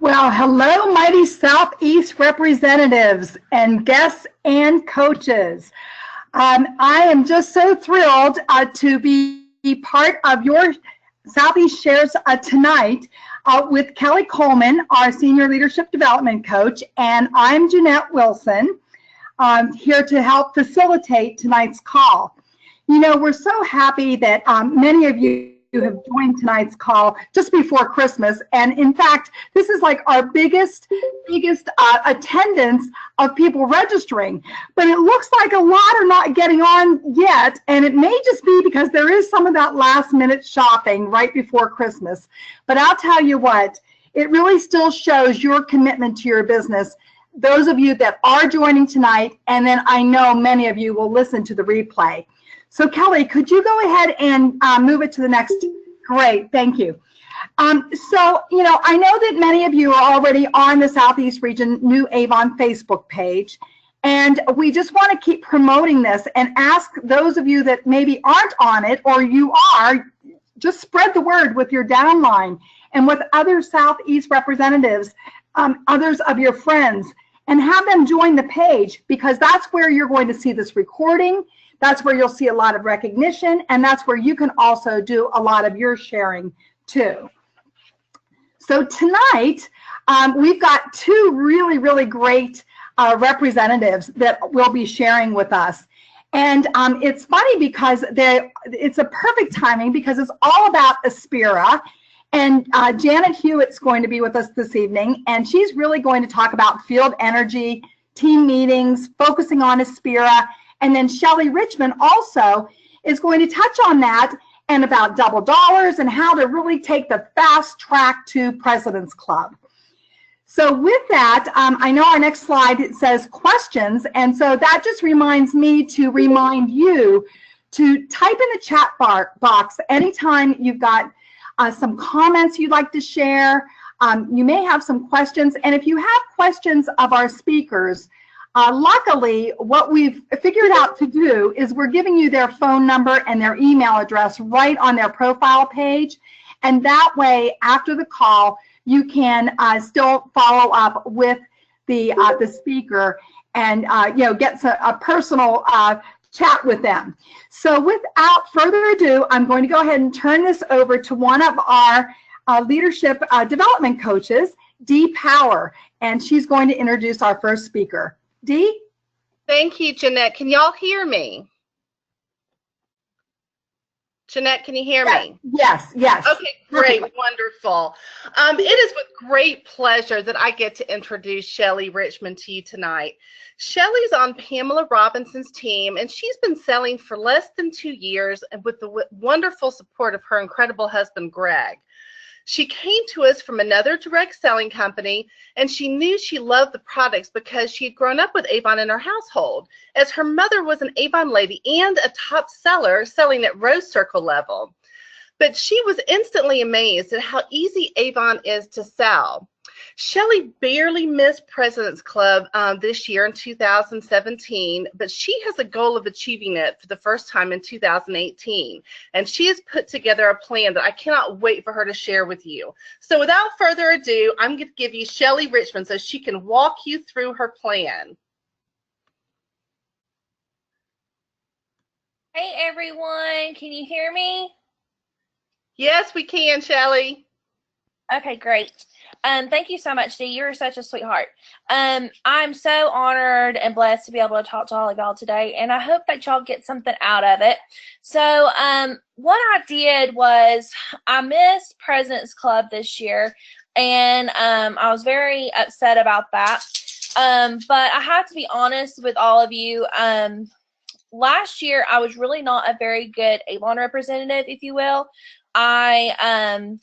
Well, hello, mighty Southeast representatives and guests and coaches. I am just so thrilled to be part of your Southeast Shares tonight with Kelly Coleman, our Senior Leadership Development Coach, and I'm Jeanette Wilson, here to help facilitate tonight's call. You know, we're so happy that many of you have joined tonight's call just before Christmas. And in fact, this is like our biggest attendance of people registering. But it looks like a lot are not getting on yet. And it may just be because there is some of that last minute shopping right before Christmas. But I'll tell you what, it really still shows your commitment to your business. Those of you that are joining tonight, and then I know many of you will listen to the replay. So Kelly, could you go ahead and move it to the next? Great, thank you. So, you know, I know that many of you are already on the Southeast Region New Avon Facebook page, and we just want to keep promoting this and ask those of you that maybe aren't on it, or you are, just spread the word with your downline and with other Southeast representatives, others of your friends, and have them join the page, because that's where you're going to see this recording. That's where you'll see a lot of recognition, and that's where you can also do a lot of your sharing too. So tonight, we've got two really great representatives that will be sharing with us. And it's funny because it's a perfect timing, because it's all about Aspira. And Janet Hewitt's going to be with us this evening, and she's really going to talk about field energy, team meetings, focusing on Aspira. And then Shelly Richmond also is going to touch on that and about double dollars and how to really take the fast track to President's Club. So with that, I know our next slide, it says questions. And so that just reminds me to remind you to type in the chat box anytime you've got some comments you'd like to share. You may have some questions. And if you have questions of our speakers, luckily, what we've figured out to do is we're giving you their phone number and their email address right on their profile page. And that way, after the call, you can still follow up with the speaker and you know, get a personal chat with them. So without further ado, I'm going to go ahead and turn this over to one of our leadership development coaches, Dee Power, and she's going to introduce our first speaker. Dee? Thank you, Jeanette. Can y'all hear me? Jeanette, can you hear me? Yes. Okay, great, wonderful. It is with great pleasure that I get to introduce Shelly Richmond to you tonight. Shelly's on Pamela Robinson's team, and she's been selling for less than 2 years, and with the wonderful support of her incredible husband, Greg. She came to us from another direct selling company, and she knew she loved the products because she had grown up with Avon in her household, as her mother was an Avon lady and a top seller selling at Rose Circle level. But she was instantly amazed at how easy Avon is to sell. Shelly barely missed President's Club this year in 2017, but she has a goal of achieving it for the first time in 2018. And she has put together a plan that I cannot wait for her to share with you. So without further ado, I'm going to give you Shelly Richmond so she can walk you through her plan. Hey everyone, can you hear me? Yes, we can, Shelly. Okay, great. Thank you so much, Dee. You're such a sweetheart. I'm so honored and blessed to be able to talk to all of y'all today, and I hope that y'all get something out of it. So what I did was I missed President's Club this year, and I was very upset about that. But I have to be honest with all of you. Last year, I was really not a very good Avon representative, if you will. I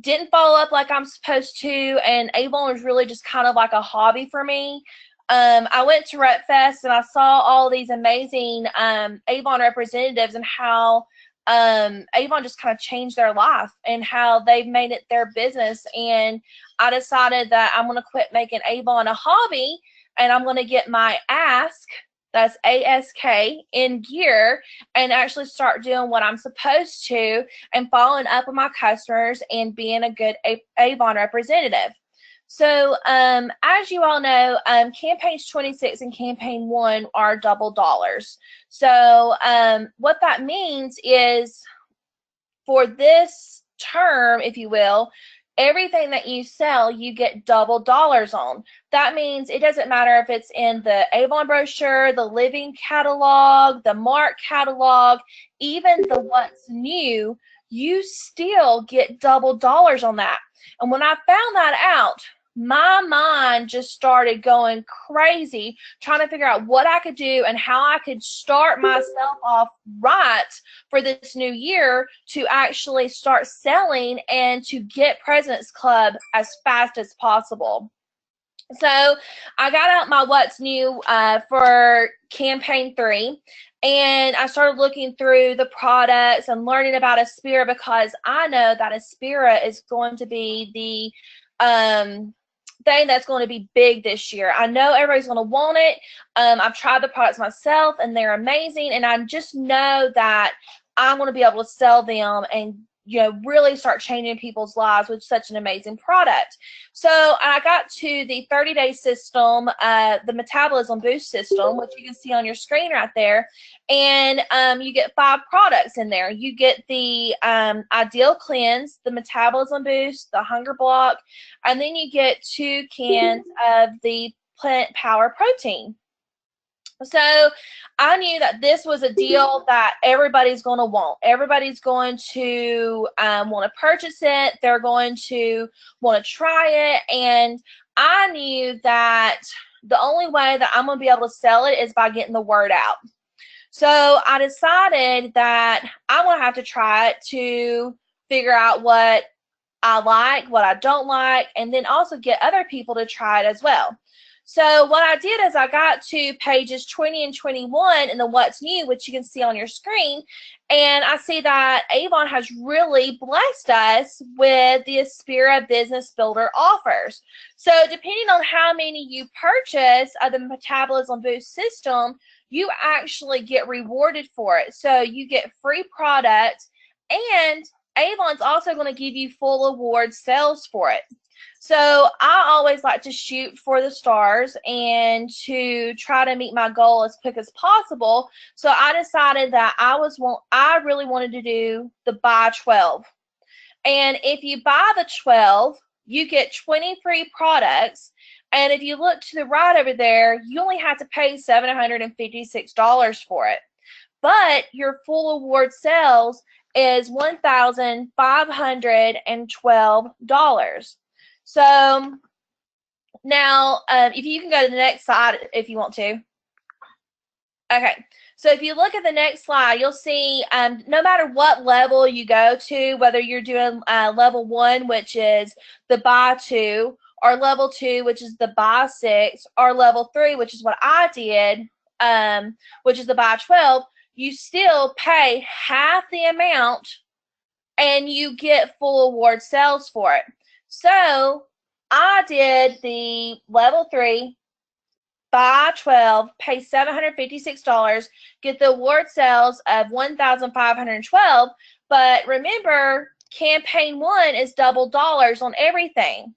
didn't follow up like I'm supposed to, and Avon was really just kind of like a hobby for me. I went to Rep Fest and I saw all these amazing Avon representatives and how Avon just kind of changed their life and how they've made it their business. And I decided that I'm going to quit making Avon a hobby, and I'm going to get my ask, that's ASK, in gear and actually start doing what I'm supposed to and following up with my customers and being a good Avon representative. So, as you all know, campaigns 26 and campaign 1 are double dollars. So, what that means is for this term, if you will, everything that you sell, you get double dollars on. That means it doesn't matter if it's in the Avon brochure, the Living catalog, the Mark catalog, even the What's New, you still get double dollars on that. And when I found that out, my mind just started going crazy trying to figure out what I could do and how I could start myself off right for this new year to actually start selling and to get President's Club as fast as possible. So I got out my What's New for campaign 3, and I started looking through the products and learning about Aspira, because I know that Aspira is going to be the thing that's going to be big this year. I know everybody's going to want it. I've tried the products myself, and they're amazing, and I just know that I'm going to be able to sell them and really start changing people's lives with such an amazing product. So I got to the 30-day system, the metabolism boost system, which you can see on your screen right there, and you get 5 products in there. You get the Ideal Cleanse, the metabolism boost, the hunger block, and then you get 2 cans of the plant power protein. So I knew that this was a deal that everybody's going to want. Everybody's going to want to purchase it. They're going to want to try it. And I knew that the only way that I'm going to be able to sell it is by getting the word out. So I decided that I'm going to have to try it to figure out what I like, what I don't like, and then also get other people to try it as well. So what I did is I got to pages 20 and 21 in the What's New, which you can see on your screen, and I see that Avon has really blessed us with the Aspira Business Builder offers. So depending on how many you purchase of the Metabolism Boost system, you actually get rewarded for it. So you get free product, and Avon's also going to give you full award sales for it. So I always like to shoot for the stars and to try to meet my goal as quick as possible. So I decided that I really wanted to do the buy 12. And if you buy the 12, you get 23 products. And if you look to the right over there, you only have to pay $756 for it. But your full award sales is $1,512. So now, if you can go to the next slide if you want to. Okay, so if you look at the next slide, you'll see no matter what level you go to, whether you're doing level 1, which is the buy 2, or level 2, which is the buy 6, or level 3, which is what I did, which is the buy 12, you still pay half the amount and you get full award sales for it. So I did the level 3, buy 12, pay $756, get the award sales of $1,512. But remember, campaign 1 is double dollars on everything.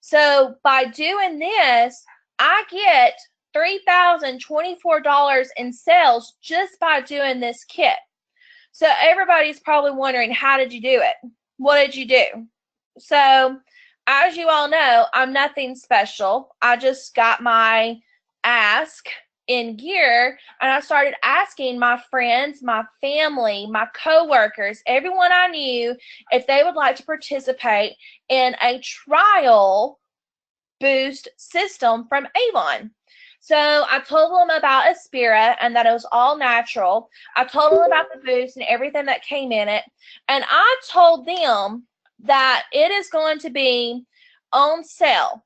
So by doing this, I get $3,024 in sales just by doing this kit. So everybody's probably wondering, how did you do it? What did you do? So as you all know, I'm nothing special. I just got my ask in gear, and I started asking my friends, my family, my coworkers, everyone I knew, if they would like to participate in a trial boost system from Avon. So I told them about Aspira and that it was all natural. I told them about the boost and everything that came in it. And I told them that it is going to be on sale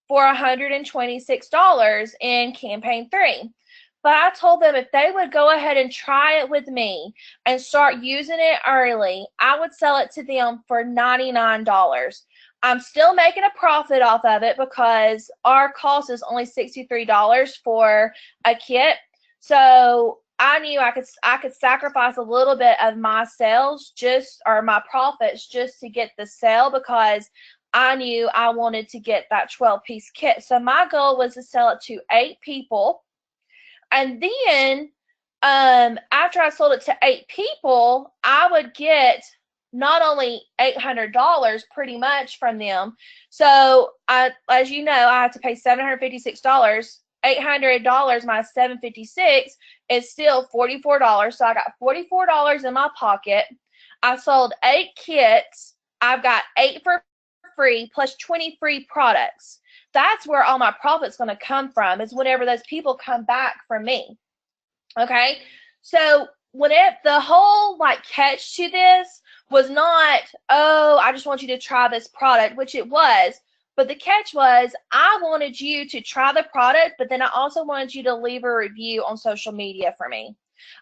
for $126 in campaign 3. But I told them if they would go ahead and try it with me and start using it early, I would sell it to them for $99. I'm still making a profit off of it because our cost is only $63 for a kit. So I knew I could sacrifice a little bit of my sales, or my profits, just to get the sale, because I knew I wanted to get that 12-piece kit. So my goal was to sell it to 8 people. And then after I sold it to 8 people, I would get not only $800 pretty much from them. So as you know, I had to pay $756. $800 minus $756 is still $44. So I got $44 in my pocket. I sold 8 kits. I've got 8 for free plus 20 free products. That's where all my profit's going to come from, is whenever those people come back from me. Okay, so the whole like catch to this was not, oh, I just want you to try this product, which it was, but the catch was I wanted you to try the product, but then I also wanted you to leave a review on social media for me.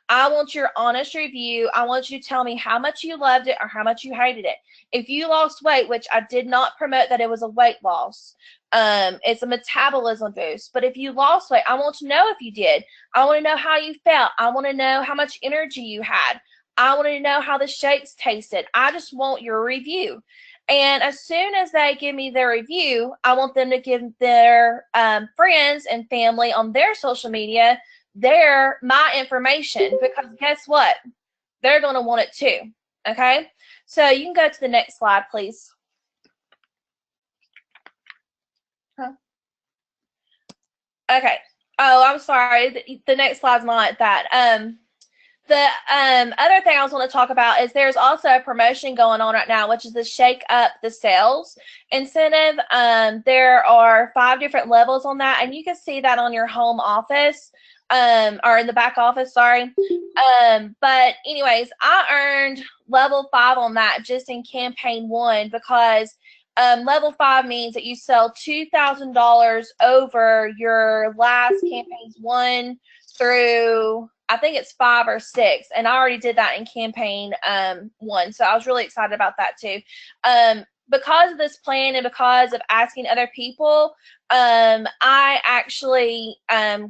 I want your honest review. I want you to tell me how much you loved it or how much you hated it. If you lost weight, which I did not promote that it was a weight loss, it's a metabolism boost. But if you lost weight, I want to know if you did. I want to know how you felt. I want to know how much energy you had. I want to know how the shakes tasted. I just want your review. And as soon as they give me their review, I want them to give their friends and family on their social media my information, because guess what? They're going to want it too. Okay, so you can go to the next slide, please. Huh? Okay. Oh, I'm sorry. The next slide's not that. The other thing I was want to talk about is there's also a promotion going on right now, which is the Shake Up the Sales incentive. There are 5 different levels on that, and you can see that on your home office. Or in the back office, sorry. But anyways, I earned level 5 on that just in campaign 1, because level 5 means that you sell $2,000 over your last campaigns 1 through, I think it's 5 or 6, and I already did that in campaign 1, so I was really excited about that too. Because of this plan and because of asking other people, I actually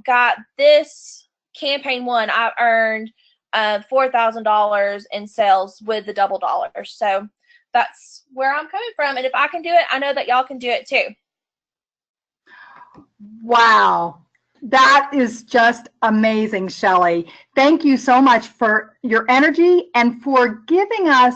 got this campaign 1. I earned $4,000 in sales with the double dollars. So that's where I'm coming from. And if I can do it, I know that y'all can do it too. Wow. That is just amazing, Shelly. Thank you so much for your energy and for giving us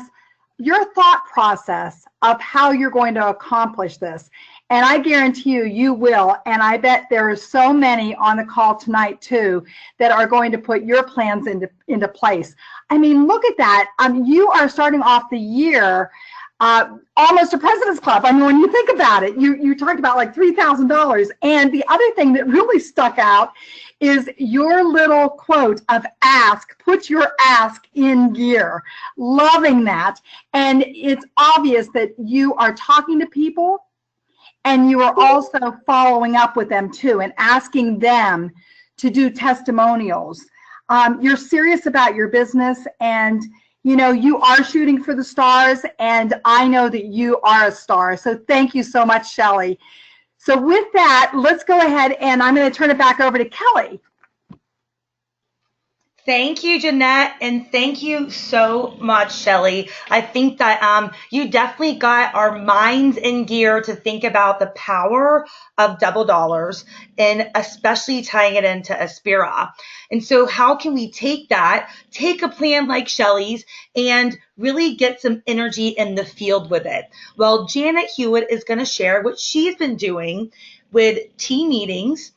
your thought process of how you're going to accomplish this. And I guarantee you, you will. And I bet there are so many on the call tonight too that are going to put your plans into place. I mean, look at that. You are starting off the year almost a President's Club. I mean, when you think about it, you talked about like $3,000. And the other thing that really stuck out is your little quote of put your ask in gear. Loving that. And it's obvious that you are talking to people and you are also following up with them too and asking them to do testimonials. You're serious about your business, and you know, you are shooting for the stars, and I know that you are a star. So thank you so much, Shelly. So with that, let's go ahead and I'm going to turn it back over to Kelly. Thank you, Jeanette, and thank you so much, Shelly. I think that you definitely got our minds in gear to think about the power of double dollars, and especially tying it into Aspira. And so how can we take a plan like Shelly's, and really get some energy in the field with it? Well, Janet Hewitt is going to share what she's been doing with team meetings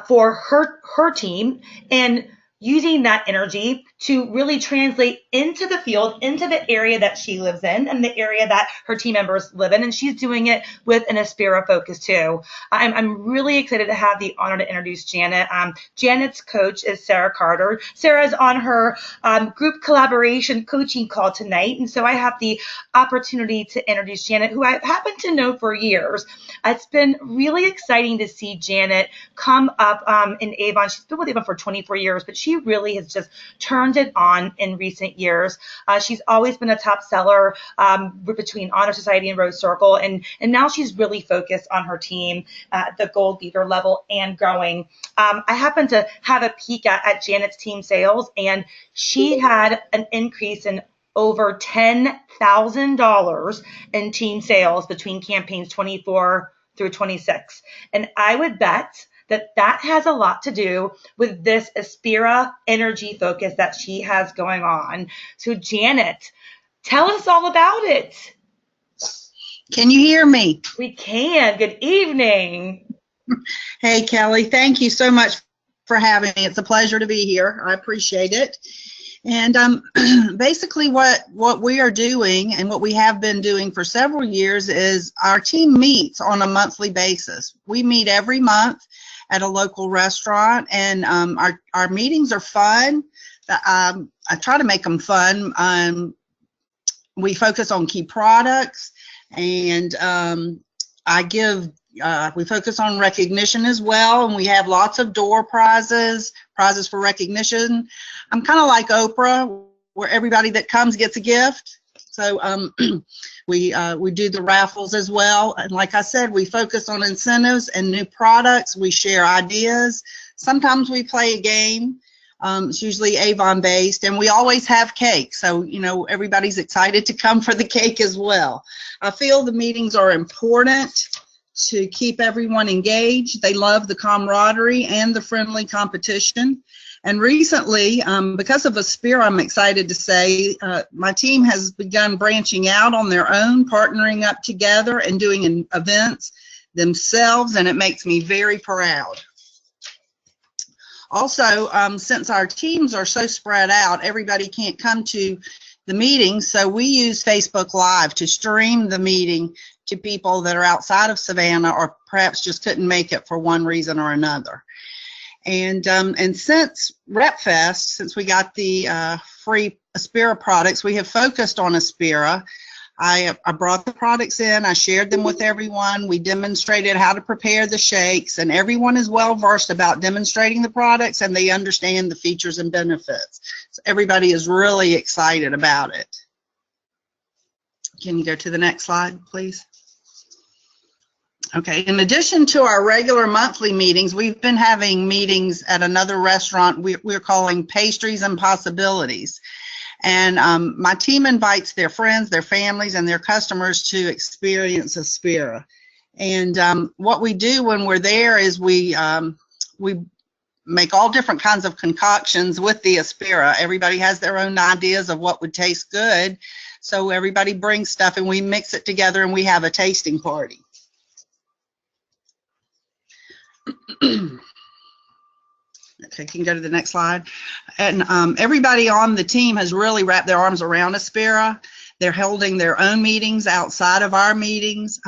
for her team, and using that energy to really translate into the field, into the area that she lives in and the area that her team members live in. And she's doing it with an Aspira focus too. I'm really excited to have the honor to introduce Janet. Janet's coach is Sarah Carter. Sarah's on her group collaboration coaching call tonight. And so I have the opportunity to introduce Janet, who I've happened to know for years. It's been really exciting to see Janet come up in Avon. She's been with Avon for 24 years, but she really has just turned it on in recent years. She's always been a top seller between Honor Society and Rose Circle, and now she's really focused on her team at the gold leader level and growing. I happened to have a peek at Janet's team sales, and she had an increase in over $10,000 in team sales between campaigns 24 through 26. And I would bet that that has a lot to do with this Aspira energy focus that she has going on. So Janet, tell us all about it. Can you hear me? We can. Good evening. Hey, Kelly, thank you so much for having me. It's a pleasure to be here. I appreciate it. And basically what we are doing and what we have been doing for several years is our team meets on a monthly basis. We meet every month at a local restaurant, and our meetings are fun. I try to make them fun. We focus on key products, and we focus on recognition as well, and we have lots of door prizes for recognition. I'm kind of like Oprah, where everybody that comes gets a gift. So we do the raffles as well, and like I said, we focus on incentives and new products. We share ideas. Sometimes we play a game. It's usually Avon based, and we always have cake, so everybody's excited to come for the cake as well. I feel the meetings are important to keep everyone engaged. They love the camaraderie and the friendly competition. And recently, because of Aspira, I'm excited to say, my team has begun branching out on their own, partnering up together and doing events themselves, and it makes me very proud. Also, since our teams are so spread out, everybody can't come to the meetings, so we use Facebook Live to stream the meeting to people that are outside of Savannah or perhaps just couldn't make it for one reason or another. And since RepFest, since we got the free Aspira products, we have focused on Aspira. I brought the products in, I shared them with everyone, we demonstrated how to prepare the shakes, and everyone is well versed about demonstrating the products, and they understand the features and benefits. So everybody is really excited about it. Can you go to the next slide, please? Okay, in addition to our regular monthly meetings, we've been having meetings at another restaurant we're calling Pastries and Possibilities. And my team invites their friends, their families, and their customers to experience Aspira. And what we do when we're there is we make all different kinds of concoctions with the Aspira. Everybody has their own ideas of what would taste good. So everybody brings stuff and we mix it together and we have a tasting party. Okay, can you go to the next slide? And everybody on the team has really wrapped their arms around Aspira. They're holding their own meetings outside of our meetings.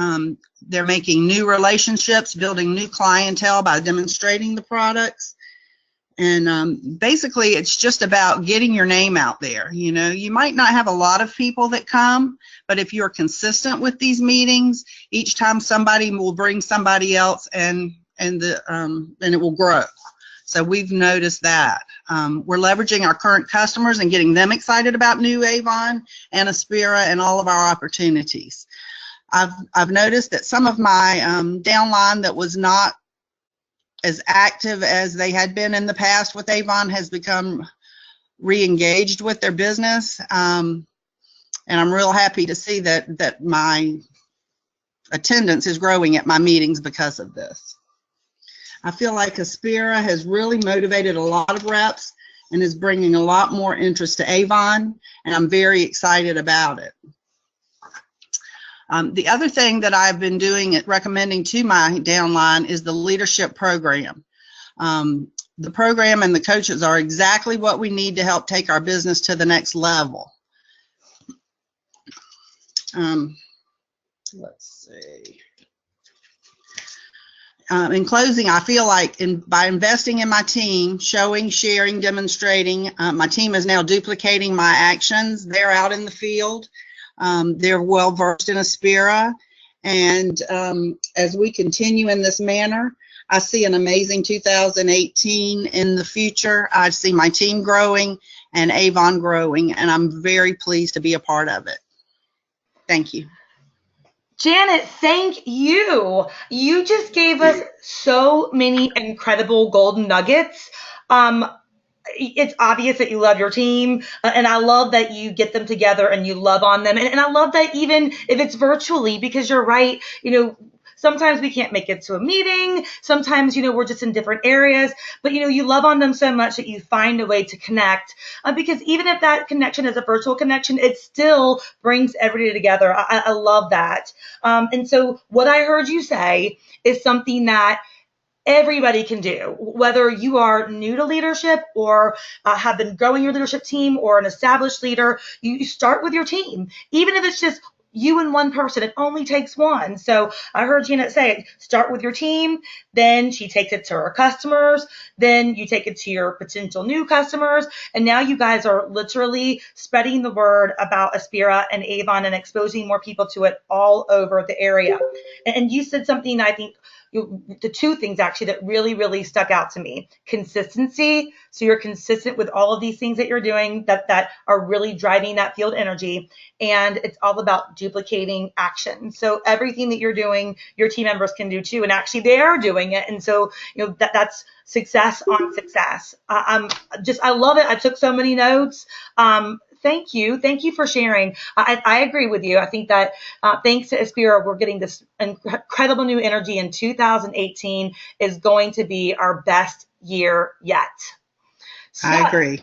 They're making new relationships, building new clientele by demonstrating the products. And basically, it's just about getting your name out there. You might not have a lot of people that come, but if you're consistent with these meetings, each time somebody will bring somebody else, and it will grow. So we've noticed that. We're leveraging our current customers and getting them excited about new Avon and Aspira and all of our opportunities. I've noticed that some of my downline that was not as active as they had been in the past with Avon has become re-engaged with their business. And I'm real happy to see that my attendance is growing at my meetings because of this. I feel like Aspira has really motivated a lot of reps and is bringing a lot more interest to Avon, and I'm very excited about it. The other thing that I've been doing, recommending to my downline, is the leadership program. The program and the coaches are exactly what we need to help take our business to the next level. Let's see. In closing, I feel like by investing in my team, showing, sharing, demonstrating, my team is now duplicating my actions. They're out in the field. They're well versed in Aspira. And as we continue in this manner, I see an amazing 2018 in the future. I see my team growing and Avon growing, and I'm very pleased to be a part of it. Thank you. Janet, thank you. You just gave us so many incredible golden nuggets. it's obvious that you love your team, and I love that you get them together and you love on them, and I love that even if it's virtually, because you're right, sometimes we can't make it to a meeting, sometimes we're just in different areas, but you love on them so much that you find a way to connect, because even if that connection is a virtual connection, it still brings everybody together. I love that. And so what I heard you say is something that everybody can do, whether you are new to leadership or have been growing your leadership team or an established leader. You start with your team, even if it's just you and one person. It only takes one. So I heard Janet say, start with your team, then she takes it to her customers, then you take it to your potential new customers, and now you guys are literally spreading the word about Aspira and Avon and exposing more people to it all over the area. And you said something, I think, the two things actually that really, really stuck out to me: consistency. So you're consistent with all of these things that you're doing that are really driving that field energy. And it's all about duplicating action. So everything that you're doing, your team members can do too. And actually they are doing it. And so, that's success on success. I love it. I took so many notes. Thank you. Thank you for sharing. I agree with you. I think that thanks to Aspira, we're getting this incredible new energy, and 2018 is going to be our best year yet. So, I agree.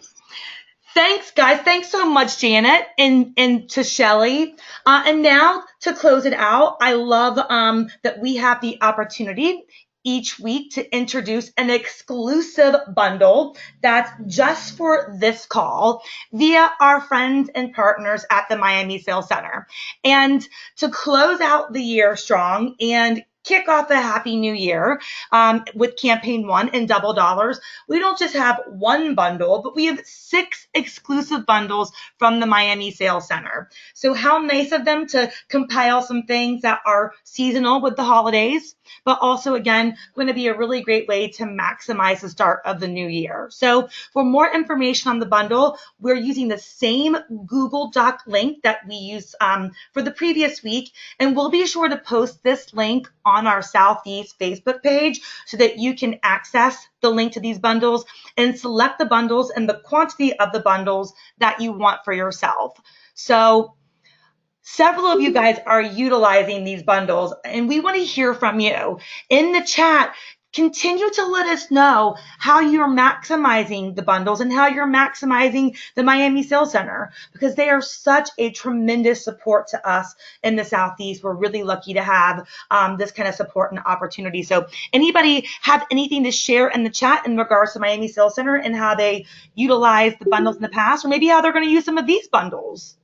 thanks, guys. Thanks so much, Janet, and to Shelly. And now to close it out, I love that we have the opportunity each week to introduce an exclusive bundle that's just for this call via our friends and partners at the Miami Sales Center. And to close out the year strong and kick off the happy new year with campaign 1 and double dollars, we don't just have one bundle, but we have 6 exclusive bundles from the Miami Sales Center. So how nice of them to compile some things that are seasonal with the holidays, but also, again, going to be a really great way to maximize the start of the new year. So for more information on the bundle, we're using the same Google Doc link that we used for the previous week, and we'll be sure to post this link on our Southeast Facebook page so that you can access the link to these bundles and select the bundles and the quantity of the bundles that you want for yourself. So several of you guys are utilizing these bundles, and we want to hear from you. In the chat, continue to let us know how you're maximizing the bundles and how you're maximizing the Miami Sales Center, because they are such a tremendous support to us in the Southeast. We're really lucky to have this kind of support and opportunity. So anybody have anything to share in the chat in regards to Miami Sales Center and how they utilize the bundles in the past, or maybe how they're going to use some of these bundles?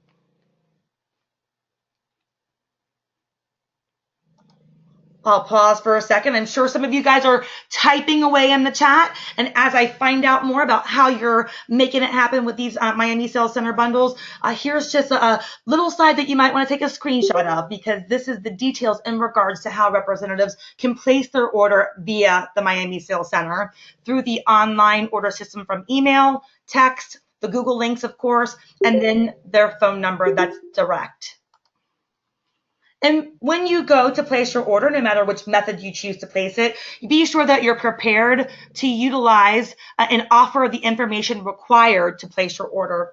I'll pause for a second. I'm sure some of you guys are typing away in the chat. And as I find out more about how you're making it happen with these Miami Sales Center bundles, here's just a little slide that you might want to take a screenshot of, because this is the details in regards to how representatives can place their order via the Miami Sales Center through the online order system from email, text, the Google links, of course, and then their phone number that's direct. And when you go to place your order, no matter which method you choose to place it, be sure that you're prepared to utilize and offer the information required to place your order.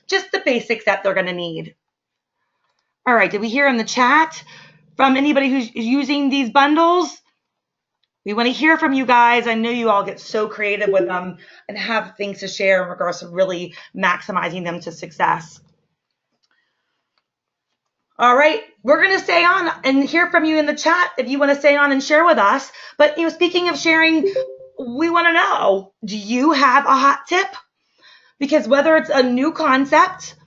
Just the basics that they're going to need. All right, did we hear in the chat from anybody who's using these bundles? We want to hear from you guys. I know you all get so creative with them and have things to share in regards to really maximizing them to success. All right, we're going to stay on and hear from you in the chat if you want to stay on and share with us. But speaking of sharing, we want to know, do you have a hot tip? Because whether it's a new concept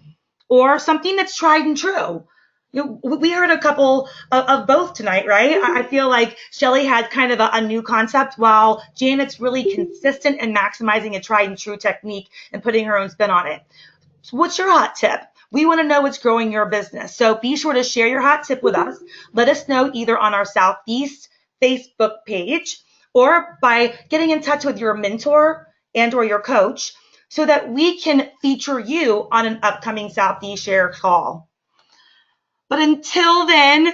or something that's tried and true, we heard a couple of both tonight, right? I feel like Shelly had kind of a new concept, while Janet's really consistent in maximizing a tried and true technique and putting her own spin on it. So what's your hot tip? We want to know what's growing your business. So be sure to share your hot tip with us. Let us know either on our Southeast Facebook page or by getting in touch with your mentor and or your coach so that we can feature you on an upcoming Southeast Share call. But until then,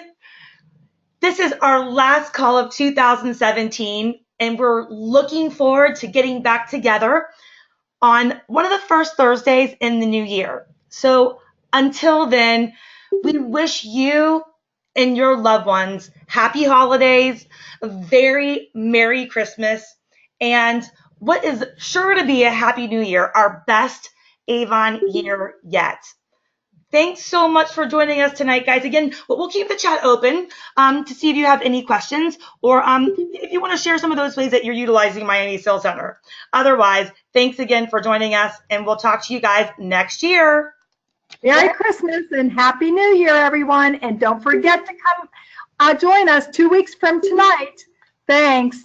this is our last call of 2017, and we're looking forward to getting back together on one of the first Thursdays in the new year. So until then, we wish you and your loved ones happy holidays, a very Merry Christmas, and what is sure to be a Happy New Year, our best Avon year yet. Thanks so much for joining us tonight, guys. Again, we'll keep the chat open to see if you have any questions or if you want to share some of those ways that you're utilizing Miami Sales Center. Otherwise, thanks again for joining us, and we'll talk to you guys next year. Merry Christmas and Happy New Year, everyone. And don't forget to come join us 2 weeks from tonight. Thanks.